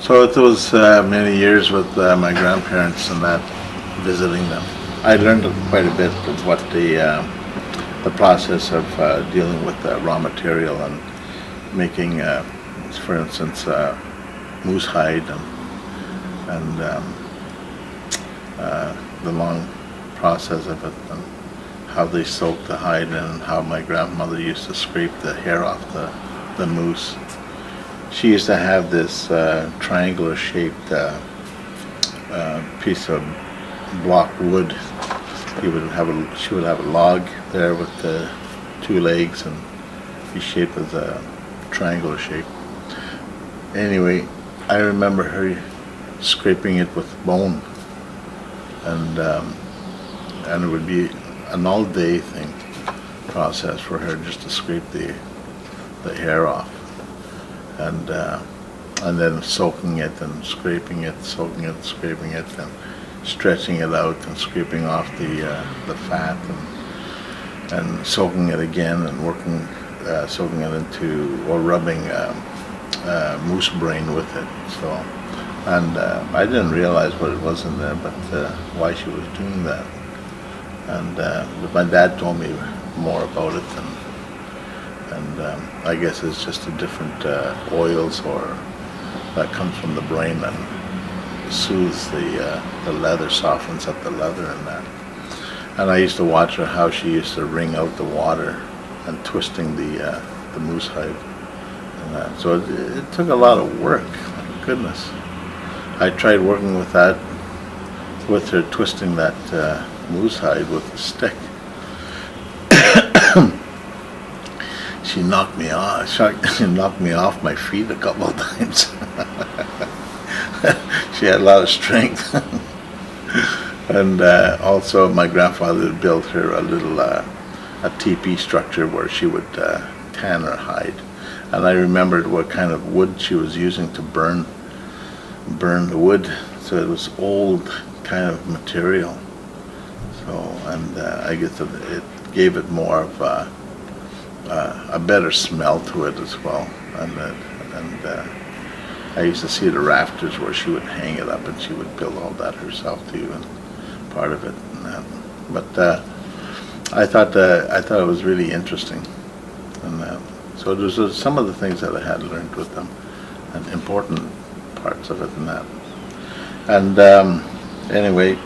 So it was many years with my grandparents and that, visiting them. I learned quite a bit of what the process of dealing with raw material and making, for instance, moose hide and the long process of it, and how they soak the hide, and how my grandmother used to scrape the hair off the moose. She used to have this triangular shaped piece of block wood. She would have a log there with the two legs and be shaped as a triangular shape. Anyway, I remember her scraping it with bone, and it would be an all-day process for her just to scrape the hair off, and then soaking it and scraping it, soaking it, scraping it, and stretching it out and scraping off the fat, and soaking it again and working, soaking it into, or rubbing moose brain with it. So, and I didn't realize what it was in there, but why she was doing that. And but my dad told me more about it, and I guess it's just a different oils or that comes from the brain and soothes the leather, softens up the leather and that. And I used to watch her how she used to wring out the water and twisting the moose hide and that. So it took a lot of work. My goodness, I tried working with that, with her twisting that moose hide with a stick. She knocked me off. She knocked me off my feet a couple of times. She had a lot of strength. And also, my grandfather built her a little a teepee structure where she would tan her hide. And I remembered what kind of wood she was using to burn the wood. So it was old kind of material. So, and I guess it gave it more of a better smell to it as well. And I used to see the rafters where she would hang it up, and she would build all that herself too, and part of it. And that. But I thought it was really interesting, and so there's some of the things that I had learned with them, and important parts of it and that. And anyway,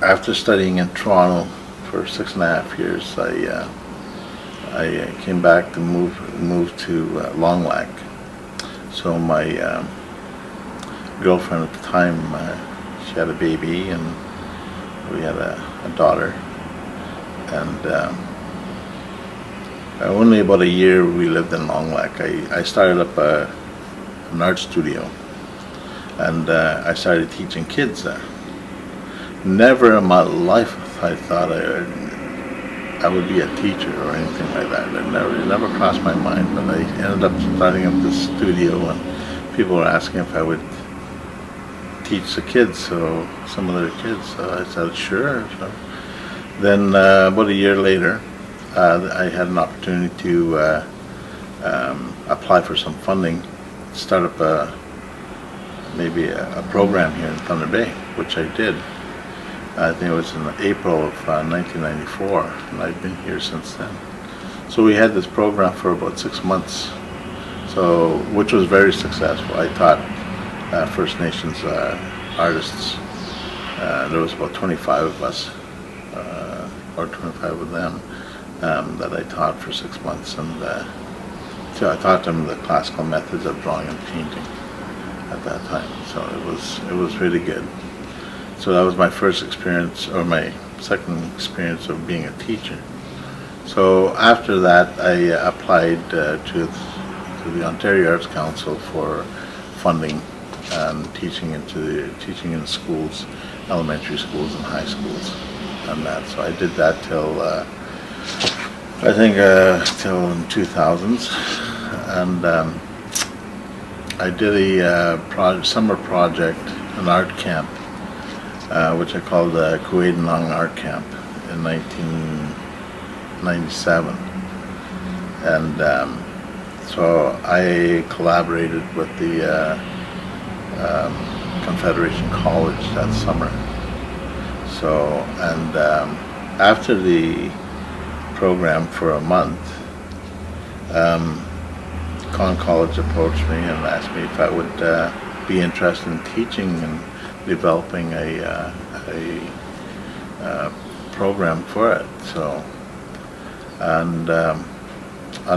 after studying in Toronto for 6.5 years, I came back to move to Long Lac. So my girlfriend at the time, she had a baby, and we had a daughter. And only about a year we lived in Long Lac. I started up an art studio, and I started teaching kids there. Never in my life I thought I would be a teacher or anything like that. It never crossed my mind. But I ended up starting up this studio, and people were asking if I would teach the kids, so some of their kids. So I said sure. So then about a year later, I had an opportunity to apply for some funding, start up maybe a program here in Thunder Bay, which I did. I think it was in April of 1994, and I've been here since then. So we had this program for about 6 months, so which was very successful. I taught First Nations artists. There was about 25 of us, or 25 of them, that I taught for 6 months, and so I taught them the classical methods of drawing and painting at that time. So it was really good. So that was my first experience, or my second experience of being a teacher. So after that, I applied to the Ontario Arts Council for funding and teaching in schools, elementary schools and high schools, and that. So I did that till I think till in 2000s, and I did a summer project, an art camp, which I called the Kwayaciiwin Art Camp in 1997, and So I collaborated with the Confederation College that summer. So, and after the program for a month, Con College approached me and asked me if I would be interested in teaching and developing a program for it. So, and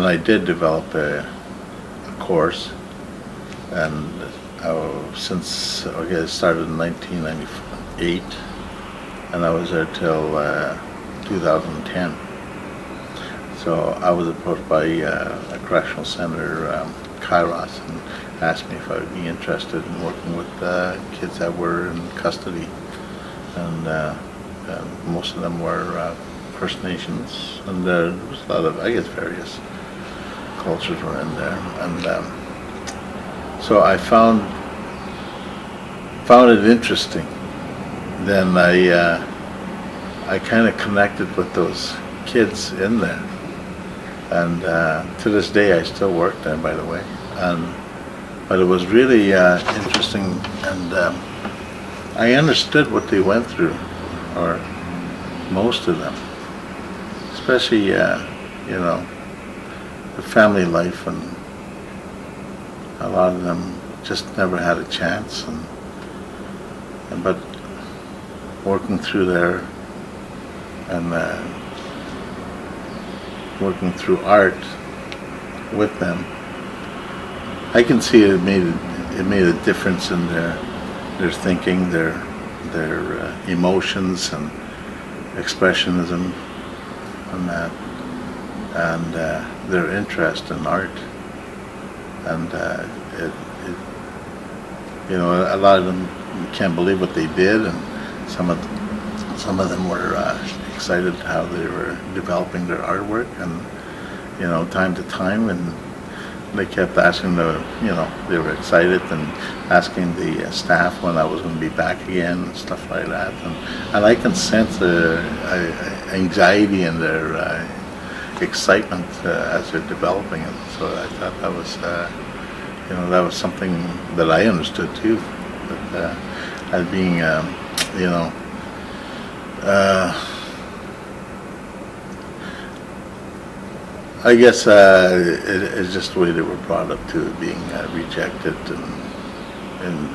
I did develop a course, and since it started in 1998, and I was there till 2010. So I was approached by a correctional center, Kairos, and asked me if I would be interested in working with kids that were in custody, and most of them were First Nations, and there was a lot of, I guess, various cultures were in there, and so I found it interesting. Then I kind of connected with those kids in there, and to this day I still work there, by the way. But it was really interesting, and I understood what they went through, or most of them, especially the family life, and a lot of them just never had a chance, but working through there and working through art with them, I can see it made a difference in their thinking, their emotions and expressionism, and that, and their interest in art, and a lot of them can't believe what they did, and some of them were excited how they were developing their artwork, and time to time, and they kept asking they were excited and asking the staff when I was going to be back again and stuff like that, and I can sense the anxiety in their excitement as they're developing it. So I thought that was that was something that I understood too, that as being I guess it's just the way they were brought up to being rejected and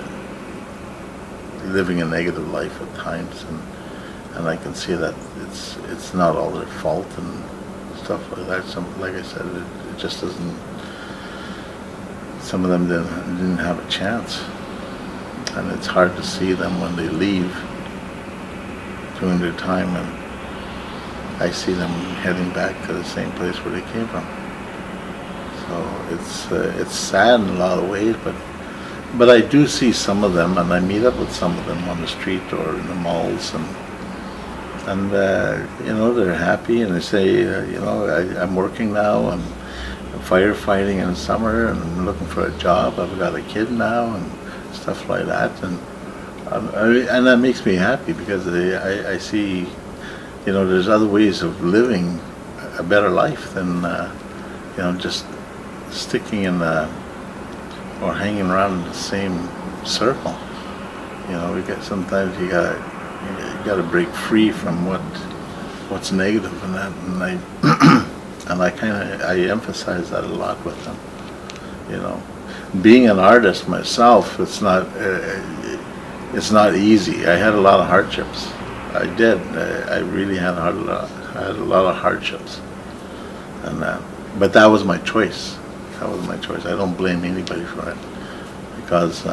living a negative life at times, and I can see that it's not all their fault and stuff like that. Like I said, it just doesn't. Some of them didn't have a chance, and it's hard to see them when they leave during their time, and I see them heading back to the same place where they came from. So it's sad in a lot of ways, but I do see some of them, and I meet up with some of them on the street or in the malls, and they're happy, and they say, I'm working now, I'm firefighting in the summer, and I'm looking for a job. I've got a kid now, and stuff like that, and that makes me happy, because I see, there's other ways of living a better life than just sticking in or hanging around in the same circle. Sometimes you gotta break free from what's negative in that, and I emphasize that a lot with them. Being an artist myself, it's not easy. I had a lot of hardships. I did. I really had a lot of hardships, but that was my choice. I don't blame anybody for it, because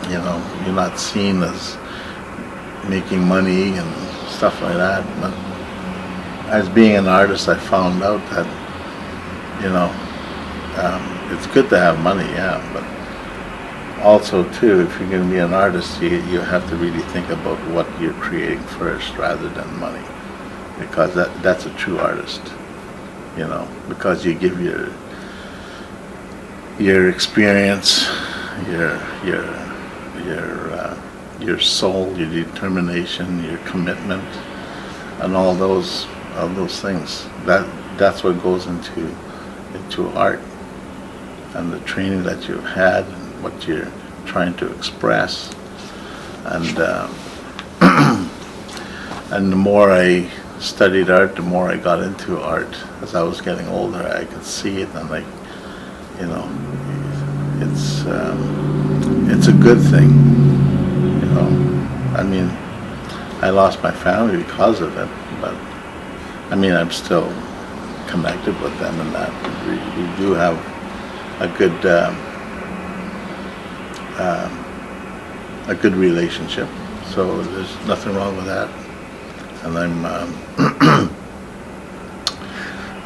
you're not seen as making money and stuff like that. But as being an artist, I found out that it's good to have money, yeah, but also too, if you're going to be an artist, you have to really think about what you're creating first rather than money, because that's a true artist, because you give your experience, your soul, your determination, your commitment, and all those things. That's what goes into into art, and the training that you've had and what you're trying to express. And and the more I studied art, the more I got into art. As I was getting older, I could see it, and you know, it's a good thing. I mean, I lost my family because of it, but I mean, I'm still connected with them, and that we do have a good relationship. So there's nothing wrong with that. And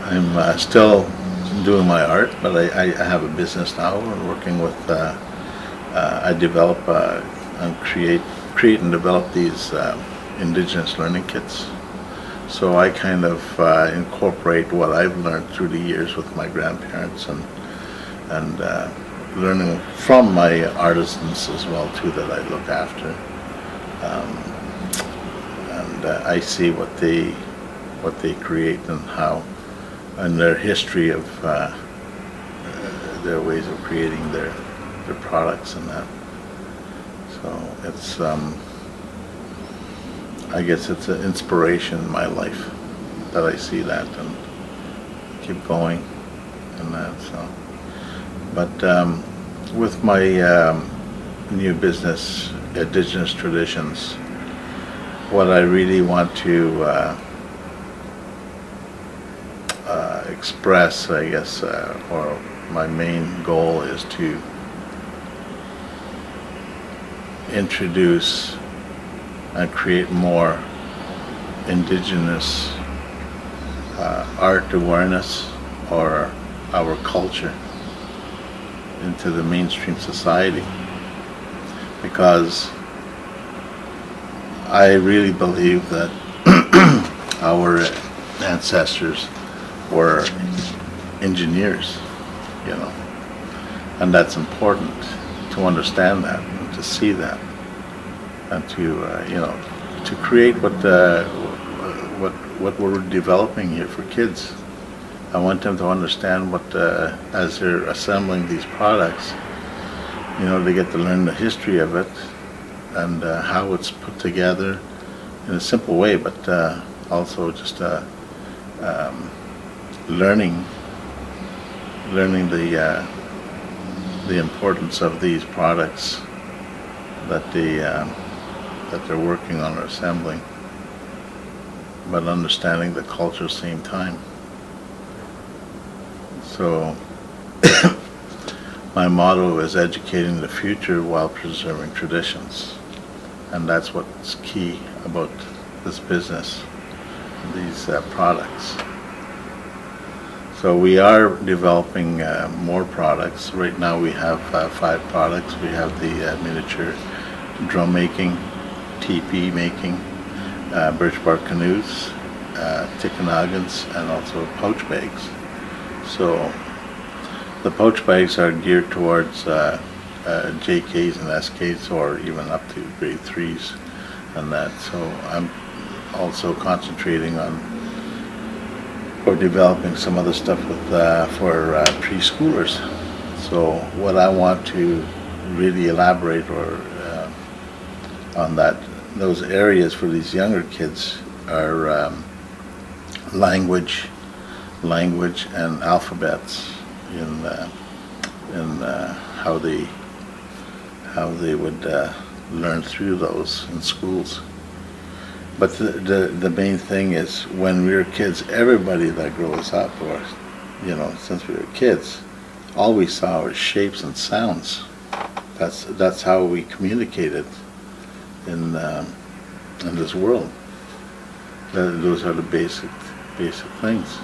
I'm still doing my art, but I have a business now. I'm working with I develop and create and develop these Indigenous learning kits. So I kind of incorporate what I've learned through the years with my grandparents and learning from my artisans as well too, that I look after. And I see what they create and how, and their history of their ways of creating their products and that. So it's I guess it's an inspiration in my life that I see that and keep going and that. So, but with my new business, Indigenous Traditions, what I really want to express, I guess, or my main goal is to introduce and create more Indigenous art awareness or our culture into the mainstream society, because I really believe that our ancestors were engineers, and that's important to understand that and to see that, and to create what we're developing here for kids. I want them to understand what, as they're assembling these products, they get to learn the history of it and how it's put together in a simple way, but also just learning the importance of these products that they're working on or assembling, but understanding the culture at the same time. So my motto is educating the future while preserving traditions, and that's what's key about this business, these products. So we are developing more products. Right now we have 5 products. We have the miniature drum making, teepee making, birch bark canoes, tikkanagans, and also pouch bags. So the pouch bags are geared towards JKs and SKs, or even up to grade 3s and that. So I'm also concentrating on or developing some other stuff with for preschoolers. So what I want to really elaborate or on those areas for these younger kids are language and alphabets in how they would learn through those in schools. But the main thing is, when we were kids, everybody that grows up, or since we were kids, all we saw were shapes and sounds. That's how we communicated in this world. Those are the basic things.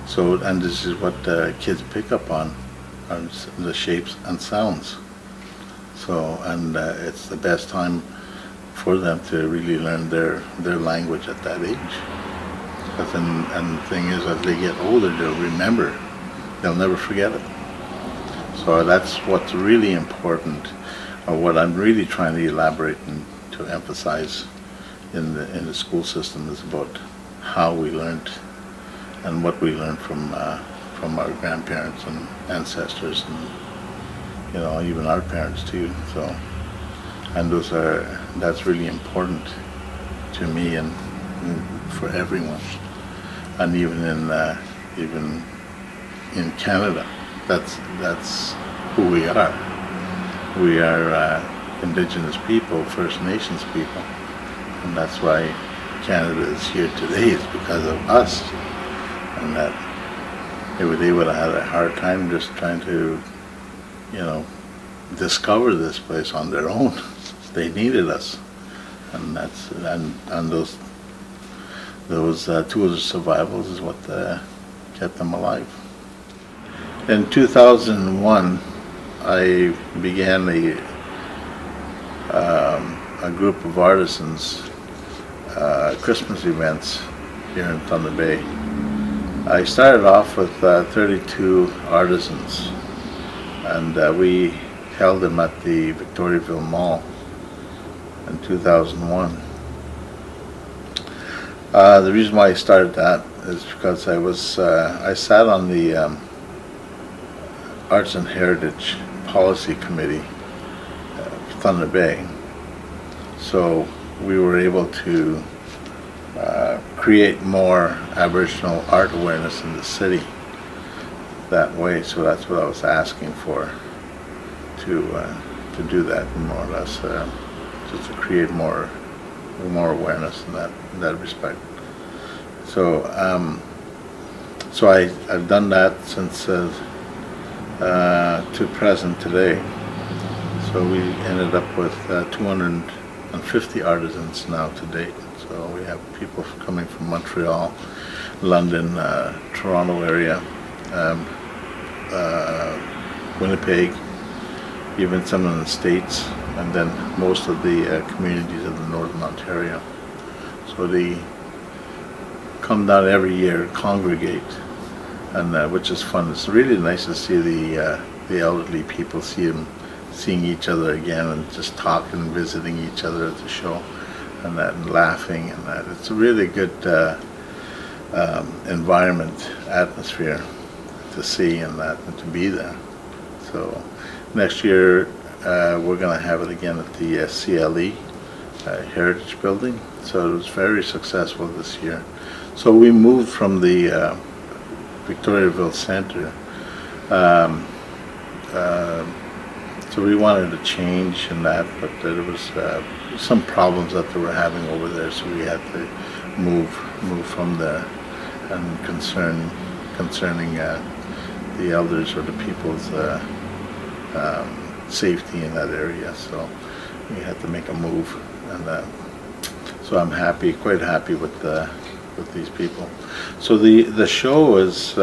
So, and this is what kids pick up on the shapes and sounds. So, and it's the best time for them to really learn their language at that age. And the thing is, as they get older, they'll remember. They'll never forget it. So that's what's really important, or what I'm really trying to elaborate and to emphasize in the school system, is about how we learned and what we learned from from our grandparents and ancestors, and even our parents too. So, and that's really important to me and for everyone, and even in Canada, that's who we are. We are Indigenous people, First Nations people, and that's why Canada is here today, is because of us. And that they would have had a hard time just trying to, discover this place on their own. They needed us, and those tools of survival is what kept them alive. In 2001, I began a group of artisans, Christmas events here in Thunder Bay. I started off with 32 artisans, and we held them at the Victoriaville Mall in 2001. The reason why I started that is because I sat on the Arts and Heritage Policy Committee for Thunder Bay. So we were able to create more Aboriginal art awareness in the city that way. So that's what I was asking for, to do that, more or less, just to create more awareness in that respect. So I've done that since to present today. So we ended up with 250 artisans now to date. So we have people coming from Montreal, London, Toronto area, Winnipeg, even some in the States, and then most of the communities of the Northern Ontario. So they come down every year, congregate, and which is fun. It's really nice to see the elderly people, seeing each other again, and just talking, visiting each other at the show, and that, and laughing, and that. It's a really good environment, atmosphere to see, and that, and to be there. So next year we're going to have it again at the CLE Heritage Building. So it was very successful this year. So we moved from the Victoriaville Centre. So we wanted to change in that, but there was some problems that they were having over there, so we had to move from there, and concerning the elders or the people's safety in that area. So we had to make a move, and so I'm quite happy with these people. So the show is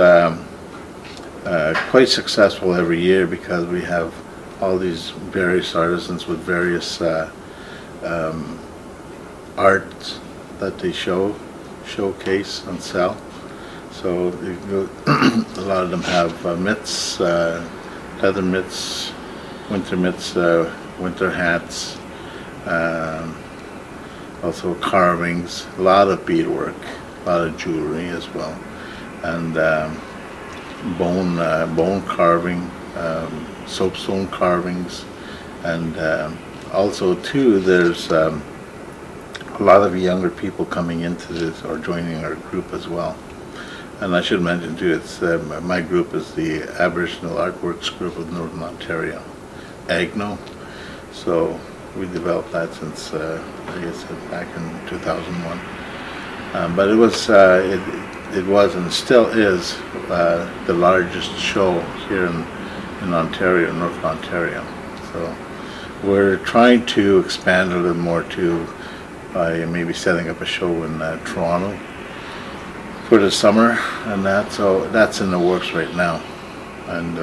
quite successful every year, because we have all these various artisans with various art that they showcase and sell. So a lot of them have mitts, leather mitts, winter mitts, winter hats, also carvings, a lot of beadwork, a lot of jewelry as well, and bone carving, soapstone carvings, and also too there's a lot of younger people coming into this or joining our group as well. And I should mention too, it's my group is the Aboriginal Artworks Group of Northern Ontario, AGNO. So we developed that since I guess back in 2001. But it was and still is the largest show here in Ontario, North Ontario. So we're trying to expand a little more too, by maybe setting up a show in Toronto for the summer, and so that's in the works right now. And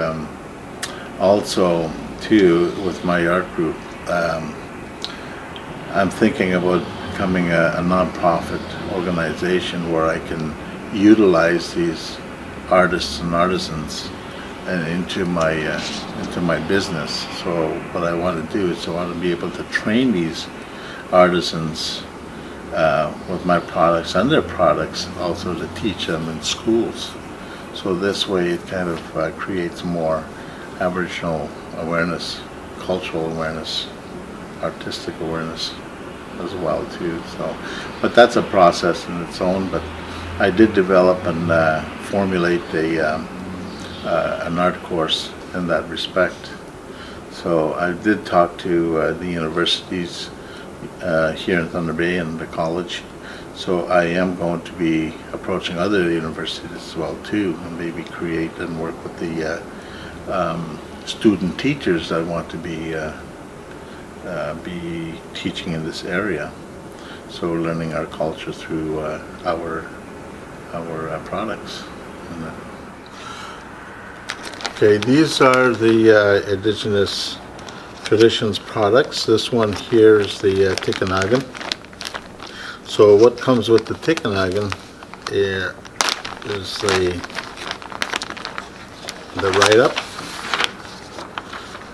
also too, with my art group, I'm thinking about becoming a non-profit organization where I can utilize these artists and artisans and into my business. So what I want to do is I want to be able to train these artisans with my products and their products, also to teach them in schools, So this way it kind of creates more Aboriginal awareness, cultural awareness, artistic awareness as well too. So, but that's a process in its own. But I did develop and formulate an art course in that respect. So I did talk to the universities here in Thunder Bay and the college. So I am going to be approaching other universities as well too, and maybe create and work with the student teachers that want to be teaching in this area. So learning our culture through our products. Okay, these are the Indigenous Traditions products. This one here is the Tikanagan. So what comes with the Tikanagan is the write-up,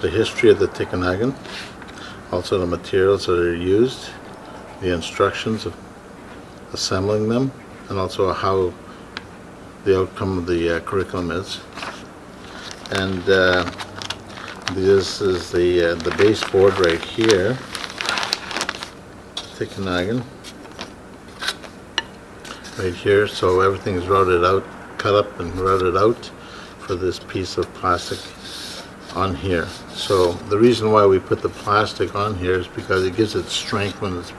the history of the Tikanagan, also the materials that are used, the instructions of assembling them, and also how the outcome of the curriculum is. And this is the baseboard right here, Tikanagan, right here. So everything is routed out, cut up and routed out for this piece of plastic on here. So the reason why we put the plastic on here is because it gives it strength when it's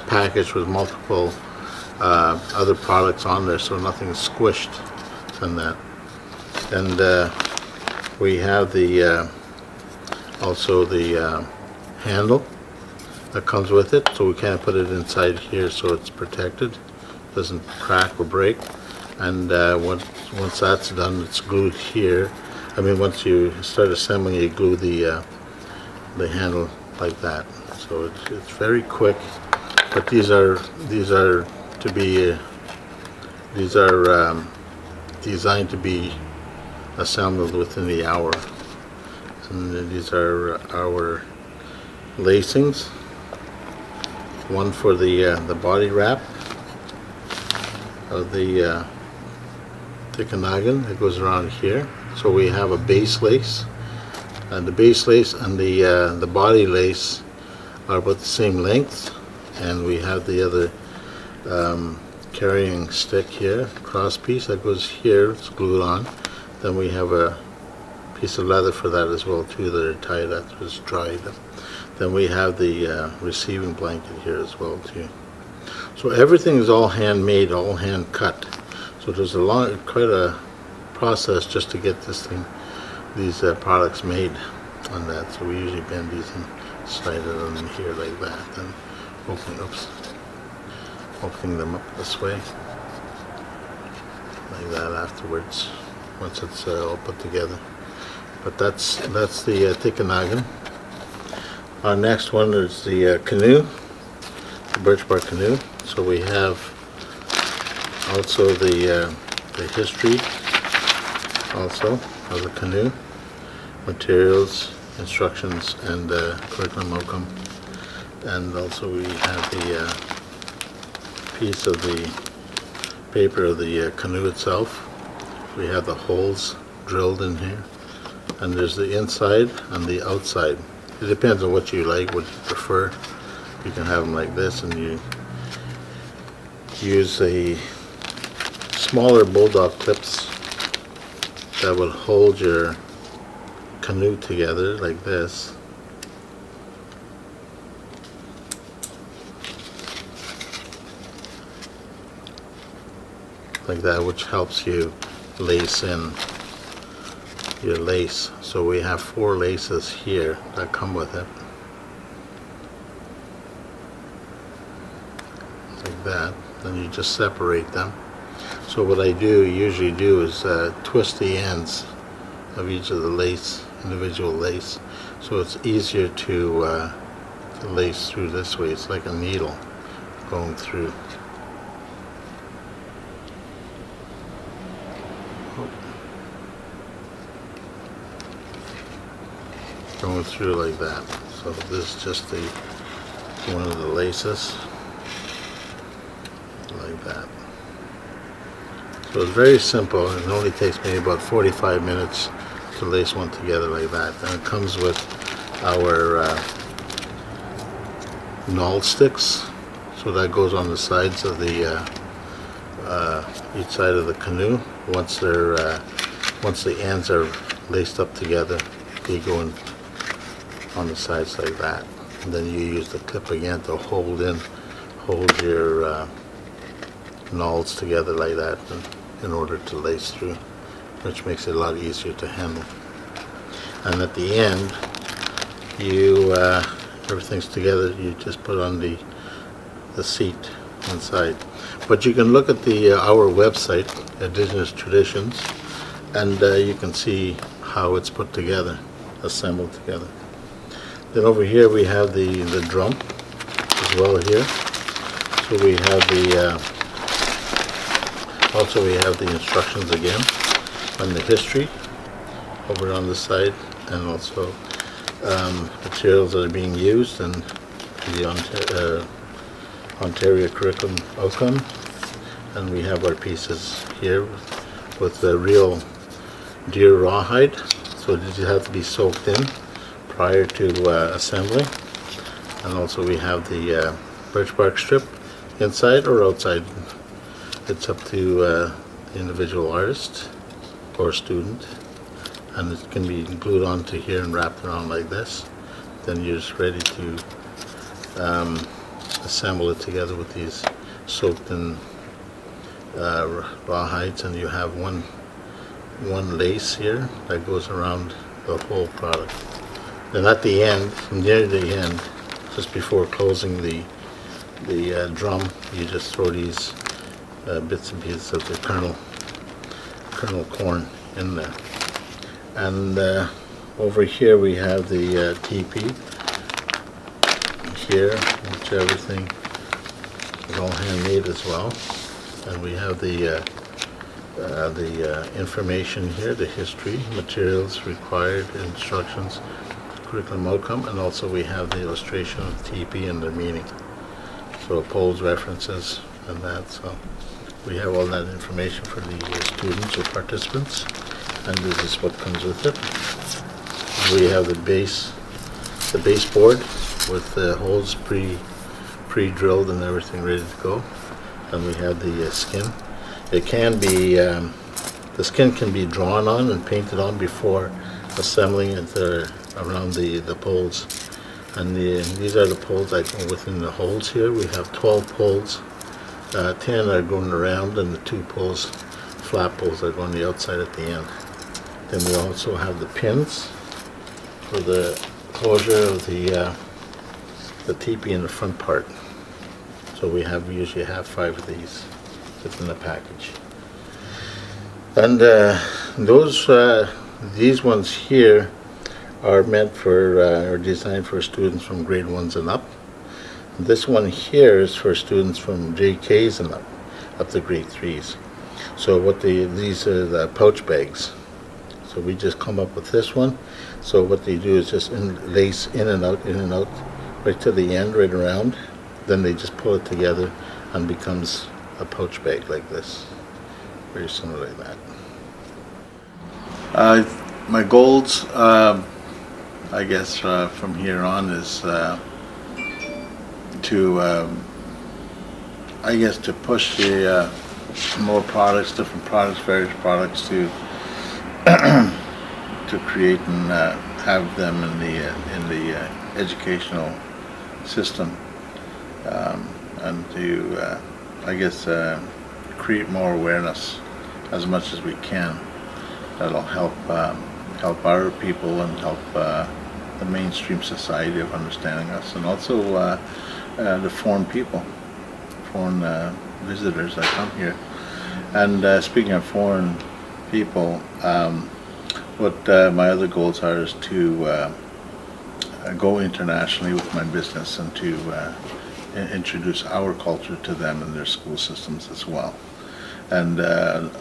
packaged with multiple other products on there, so nothing's squished in that. And we have the also the handle that comes with it, so we can't put it inside here, so it's protected, doesn't crack or break. And once that's done, it's glued here. I mean, once you start assembling, you glue the handle like that. So it's very quick. But these are to be designed to be assembled within the hour. And these are our lacings. One for the body wrap of the Tikanagan that goes around here. So we have a base lace, and the base lace and the body lace are about the same length, and we have the other carrying stick here, cross piece that goes here, it's glued on. Then we have a piece of leather for that as well too that are tied after it's dried. Then we have the receiving blanket here as well too. So everything is all handmade, all hand cut. So there's quite a process just to get these products made on that. So we usually bend these and slide it on in here like that, and opening them up this way like that afterwards once it's all put together. But that's the Tikanagan. Our next one is the canoe, the birch bark canoe. So we have also the history also of the canoe, materials, instructions, and curriculum outcome. And also we have the piece of the paper of the canoe itself. We have the holes drilled in here, and there's the inside and the outside. It depends on what you like, what you prefer. You can have them like this, and you use a smaller bulldog clips that will hold your canoe together like this. Like that, which helps you lace in your lace. So we have 4 laces here that come with it. Like that. Then you just separate them. So what I usually do is twist the ends of each of the individual lace, so it's easier to lace through this way. It's like a needle going through. Going through like that. So this is just one of the laces like that. So it's very simple. It only takes me about 45 minutes to lace one together like that. And it comes with our knoll sticks. So that goes on the sides of the each side of the canoe. Once the ends are laced up together, they go in on the sides like that. And then you use the clip again to hold your knolls together like that in order to lace through, which makes it a lot easier to handle. And at the end, you everything's together. You just put on the seat inside. But you can look at our website, Indigenous Traditions, and you can see how it's put together, assembled together. Then over here we have the drum as well here. So we have also we have the instructions again on the history over on the side, and also materials that are being used and the Ontario curriculum outcome. And we have our pieces here with the real deer rawhide, so these have to be soaked in prior to assembly. And also we have the birch bark strip inside or outside. It's up to the individual artist or student, and it can be glued onto here and wrapped around like this. Then you're just ready to assemble it together with these soaked in rawhides, and you have one lace here that goes around the whole product. Then at the end, near the end, just before closing the drum, you just throw these bits and pieces of the kernel corn in there. And over here we have the teepee here, which everything is all handmade as well. And we have the information here, the history, materials required, instructions, curriculum outcome, and also we have the illustration of the teepee and the meaning. So poles, references, and that. So we have all that information for the students or participants, and this is what comes with it. We have the baseboard with the holes pre-drilled and everything ready to go. And we have the skin. It can be, the skin can be drawn on and painted on before assembling it around the poles. And these are the poles that go within the holes here. We have 12 poles. 10 are going around, and the 2 poles, flat poles, are going the outside at the end. Then we also have the pins for the closure of the teepee in the front part. So we usually have 5 of these within the package. And these ones here are meant for, or designed for students from grade 1s and up. This one here is for students from JKs and up to grade 3s. So these are the pouch bags. So we just come up with this one. So what they do is just lace in and out, right to the end, right around. Then they just pull it together and becomes a pouch bag like this. Very similar like that. My goals, I guess, from here on is to push the more products, different products, various products to create and have them in the educational system, and to create more awareness as much as we can. That'll help our people and help the mainstream society of understanding us, and also the foreign people, foreign visitors that come here. And speaking of foreign people, what my other goals are is to go internationally with my business and to introduce our culture to them in their school systems as well. And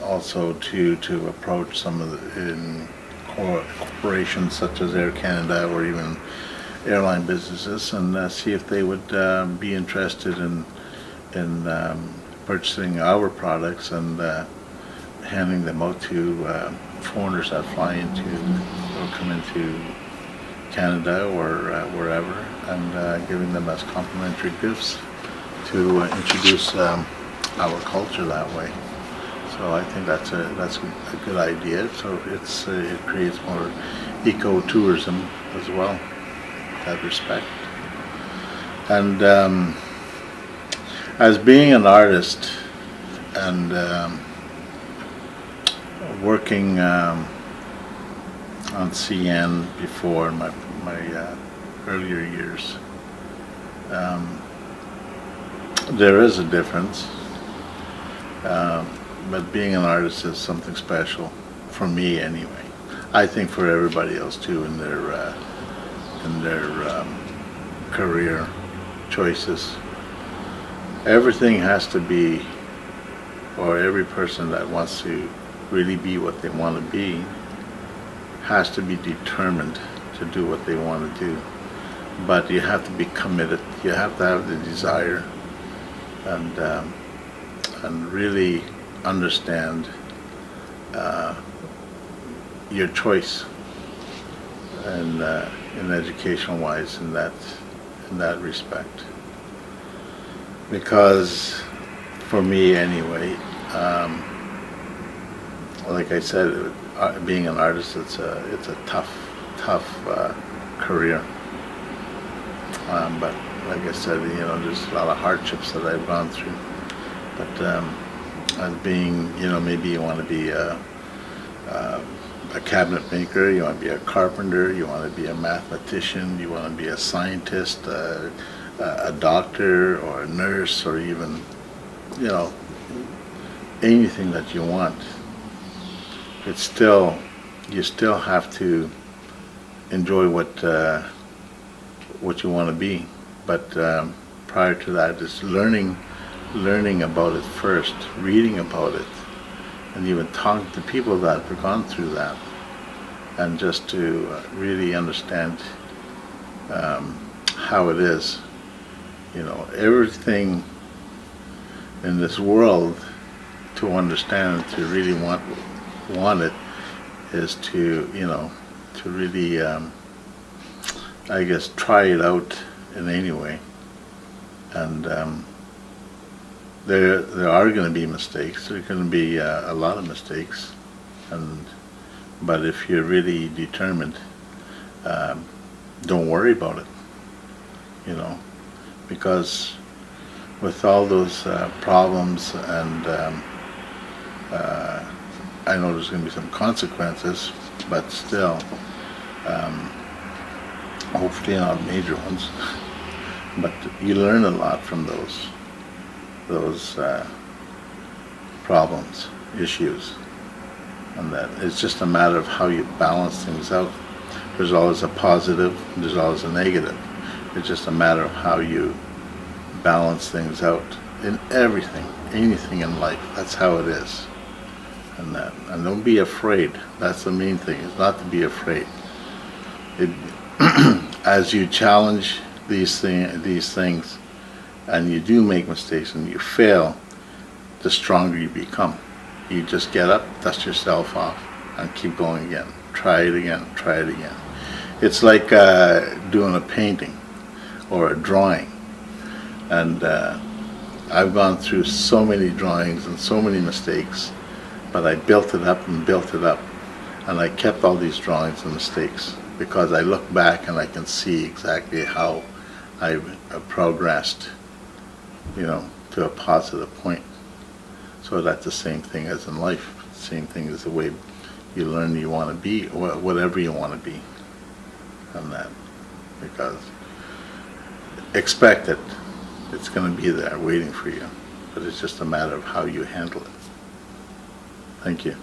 also to approach some of the corporations such as Air Canada or even airline businesses and see if they would be interested in purchasing our products and handing them out to foreigners that fly into or come into Canada or wherever, and giving them as complimentary gifts to introduce our culture that way. So I think that's a good idea. So it creates more eco-tourism as well, in that respect. And as being an artist and working on CN before in my earlier years, there is a difference. But being an artist is something special for me anyway. I think for everybody else too in their career choices. Everything has to be, or every person that wants to really be what they want to be has to be determined to do what they want to do. But you have to be committed. You have to have the desire and really understand your choice and in education wise in that respect, because for me anyway, like I said, being an artist, it's a tough career, but like I said, there's a lot of hardships that I've gone through. But as being, maybe you want to be a cabinet maker, you want to be a carpenter, you want to be a mathematician, you want to be a scientist, a doctor or a nurse, or even, anything that you want. You still have to enjoy what you want to be. But prior to that, it's learning about it first, reading about it, and even talking to people that have gone through that, and just to really understand how it is. Everything in this world, to understand, to really want it, is to really I guess try it out in any way. And there are going to be mistakes. There are going to be a lot of mistakes, but if you're really determined, don't worry about it. Because with all those problems, and I know there's going to be some consequences, but still, hopefully not major ones. But you learn a lot from those problems, issues, and that it's just a matter of how you balance things out. There's always a positive, there's always a negative. It's just a matter of how you balance things out in everything, anything in life. That's how it is. And don't be afraid. That's the main thing, is not to be afraid. As you challenge these things, and you do make mistakes and you fail, the stronger you become. You just get up, dust yourself off, and keep going again. Try it again, try it again. It's like doing a painting or a drawing. And I've gone through so many drawings and so many mistakes, but I built it up and built it up. And I kept all these drawings and mistakes, because I look back and I can see exactly how I've progressed, to a positive point. So that's the same thing as in life. Same thing as the way you learn you want to be, or whatever you want to be, and that. Because expect it. It's going to be there waiting for you. But it's just a matter of how you handle it. Thank you.